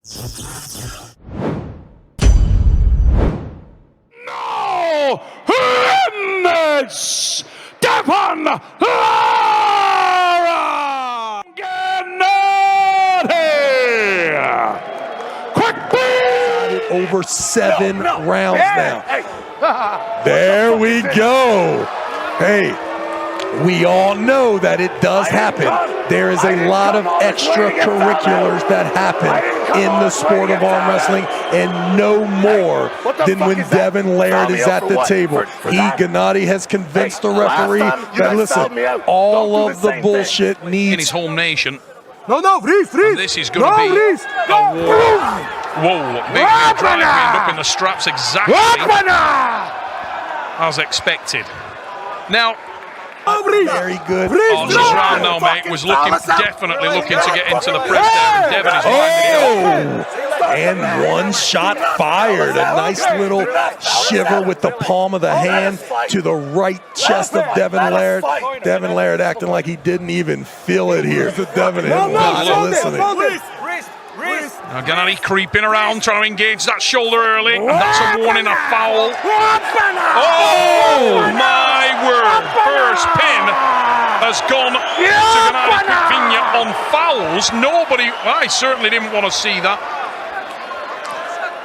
No limits! Devon Larratt! Genadi! Kvikvinia! Over 7 rounds now. There we go. Hey, we all know that it does happen. There is a lot of extracurriculars that happen in the sport of arm wrestling, and no more than when Devon Larratt is at the table. Genadi has convinced the referee that, listen, all of the bullshit needs... In his home nation. No, freeze. This is going to be a war. Whoa, big drive wind up in the straps exactly as expected. Now, very good. oh, this round now, mate, was definitely looking to get into the press there, and Devon is finding it. And one shot fired. A nice little shiver with the palm of the hand to the right chest of Devon Larratt. Devon Larratt acting like he didn't even feel it here. Devon not listening. Now Genadi creeping around, trying to engage that shoulder early, and that's a warning, a foul. Oh my word! First pin has gone to Genadi Kvikvinia on fouls. I certainly didn't want to see that.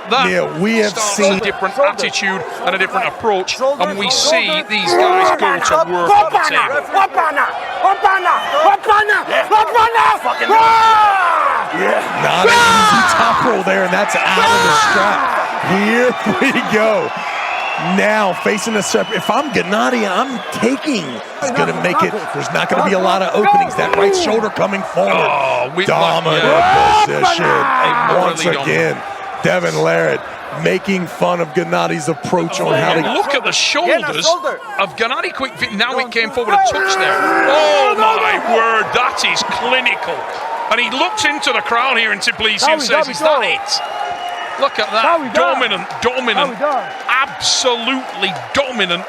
Yeah, we have seen a different attitude and a different approach, and we see these guys go to work on the table. Not an easy top roll there, and that's out of the strap. Here we go. Now facing a separate. If I'm Genadi, I'm taking. He's going to make it. There's not going to be a lot of openings. That right shoulder coming forward. Dominant position. Once again, Devon Larratt making fun of Genadi's approach on how to look at the shoulders of Genadi Kvikvinia. Now it came forward a touch there. Oh my word, that is clinical. And he looks into the crowd here in Tbilisi and says, "Is that it?" Look at that, dominant, absolutely dominant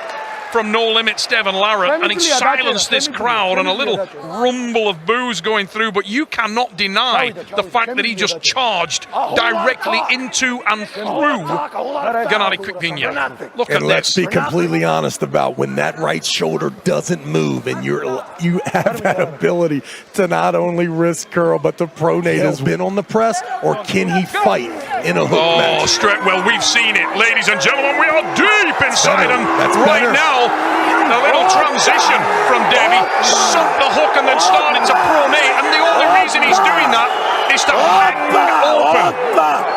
from No Limits Devon Larratt, and he silenced this crowd, and a little rumble of boos going through, but you cannot deny the fact that he just charged directly into and through Genadi Kvikvinia. Look at this. Let's be completely honest about when that right shoulder doesn't move, and you have that ability to not only wrist curl, but to pronate. Has been on the press, or can he fight in a hook match? Well, we've seen it, ladies and gentlemen. We are deep inside, and right now, a little transition from Debbie, sunk the hook and then started to pronate, and the only reason he's doing that is to hang open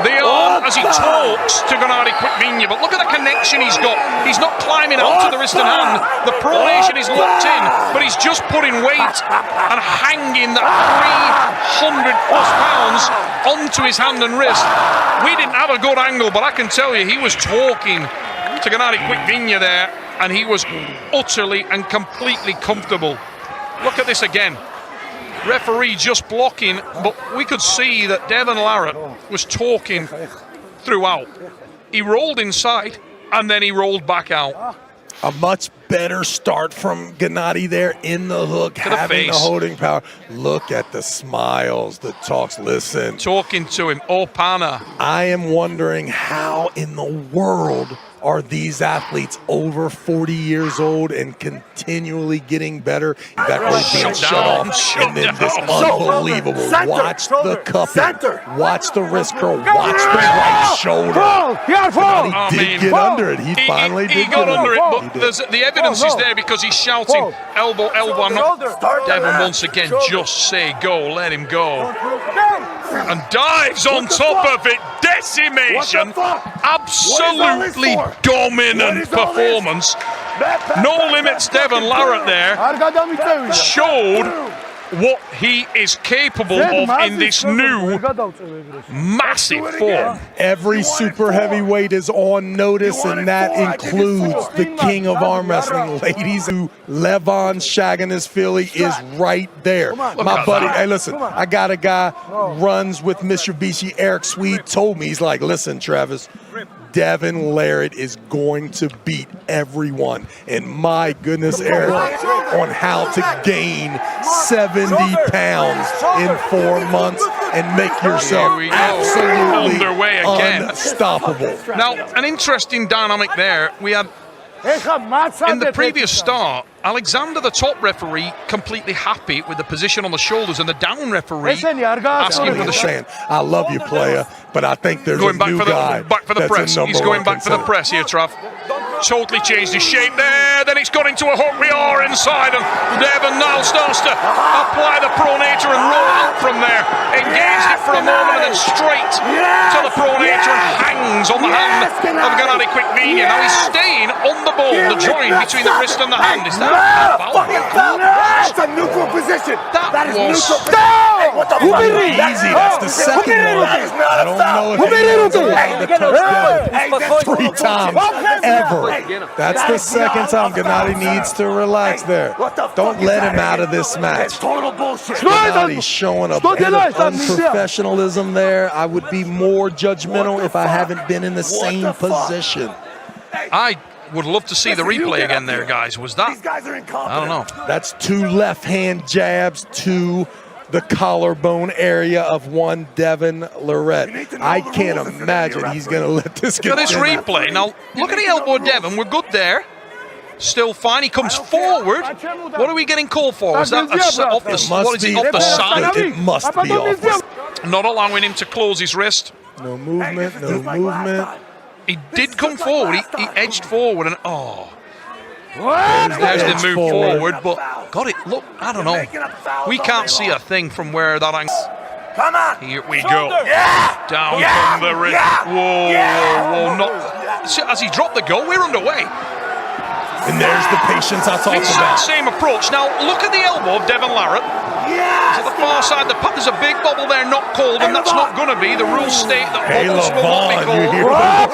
the arm as he talks to Genadi Kvikvinia. But look at the connection he's got. He's not climbing out to the wrist and hand. The pronation is locked in, but he's just putting weight and hanging that 300+ pounds onto his hand and wrist. We didn't have a good angle, but I can tell you he was talking to Genadi Kvikvinia there, and he was utterly and completely comfortable. Look at this again. Referee just blocking, but we could see that Devon Larratt was talking throughout. He rolled inside, and then he rolled back out. A much better start from Genadi there in the hook, having the holding power. Look at the smiles, the talks. Listen. Talking to him, Opana. I am wondering how in the world are these athletes over 40 years old and continually getting better? That rope being shut off, and then this unbelievable. Watch the cupping, watch the wrist curl, watch the right shoulder. He did get under it. He finally did get under it, but the evidence is there because he's shouting elbow, elbow. Devon once again just say go, let him go. And dives on top of it. Decimation. Absolutely dominant performance. No Limits Devon Larratt there showed what he is capable of in this new massive form. Every super heavyweight is on notice, and that includes the king of arm wrestling, ladies. Levon Shaganishvili is right there. My buddy, hey, listen, I got a guy runs with Mitsubishi. Eric Swede told me, he's like, listen, Travis, Devon Larratt is going to beat everyone. And my goodness, Eric, on how to gain 70 pounds in 4 months and make yourself absolutely unstoppable. Now, an interesting dynamic there. We had in the previous start, Alexander, the top referee, completely happy with the position on the shoulders, and the down referee asking for the saying, "I love you, player, but I think there's going a back new for guy the press. He's going back for the press here, Trav. Totally changed his shape there. Then it's got into a hook. We are inside, and Devon now starts to apply the pronator and roll out from there. Engaged it for a moment, and then straight to the pronator and hangs on the hand of Genadi Kvikvinia. Now he's staying on the ball, the joint between the wrist and the hand. Is that a foul? That's a neutral position. That is neutral position. Easy. That's the second one. I don't know if anyone's allowed to touch Devon 3 times ever. That's the second time. Genadi needs to relax there. Don't let him out of this match. Genadi's showing a bit of unprofessionalism there. I would be more judgmental if I haven't been in the same position. I would love to see the replay again there, guys. Was that? I don't know. That's 2 left-hand jabs to the collarbone area of one Devon Larratt. I can't imagine he's going to let this get Look at this replay. Now, look at the elbow of Devon. We're good there. Still fine. He comes forward. What are we getting called for? Was that off the side? It must be off. Not allowing him to close his wrist. No movement, no movement. He did come forward. He edged forward, and there's the move forward, but got it. Look, I don't know. We can't see a thing from where that angle. Come on. Here we go. Down from the wrist. Whoa. Not. As he dropped the goal, we're underway. And there's the patience I talked about. Same approach. Now, look at the elbow of Devon Larratt. To the far side, there's a big bubble there, not called, and that's not going to be. The rules state that bubbles will not be called.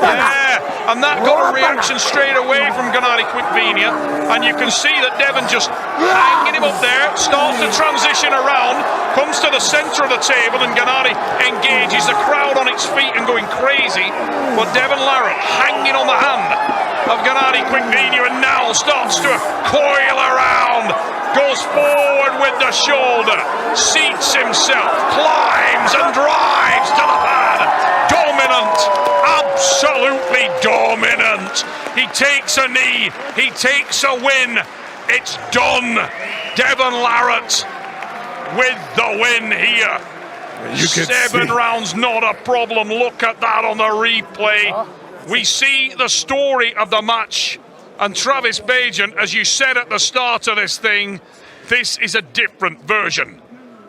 Yeah, and that got a reaction straight away from Genadi Kvikvinia, and you can see that Devon just hanging him up there, starts to transition around, comes to the centre of the table, and Genadi engages the crowd on its feet and going crazy, but Devon Larratt hanging on the hand of Genadi Kvikvinia, and now starts to coil around, goes forward with the shoulder, seats himself, climbs and drives to the pad. Dominant, absolutely dominant. He takes a knee, he takes a win. It's done. Devon Larratt with the win here. 7 rounds, not a problem. Look at that on the replay. We see the story of the match. And Travis Bajan, as you said at the start of this thing, this is a different version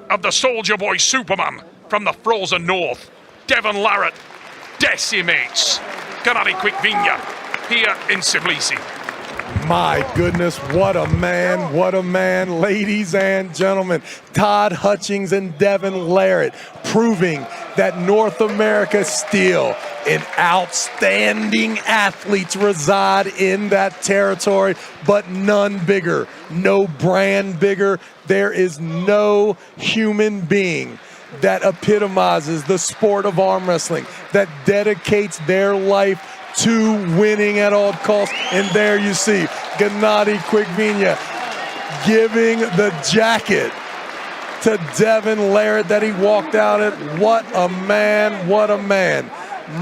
of the Soldier Boy Superman from the frozen north. Devon Larratt decimates Genadi Kvikvinia here in Tbilisi. My goodness, what a man, ladies and gentlemen. Todd Hutchings and Devon Larratt proving that North America still and outstanding athletes reside in that territory, but none bigger, no brand bigger. There is no human being that epitomizes the sport of arm wrestling, that dedicates their life to winning at all costs. And there you see Genadi Kvikvinia giving the jacket to Devon Larratt that he walked out at. What a man, what a man.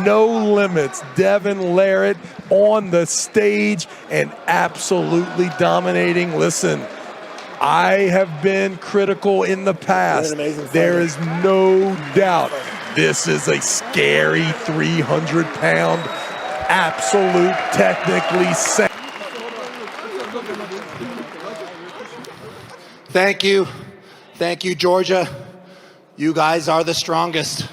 No limits. Devon Larratt on the stage and absolutely dominating. Listen, I have been critical in the past. There is no doubt this is a scary 300-pound absolute technically sound. Thank you, Georgia. You guys are the strongest.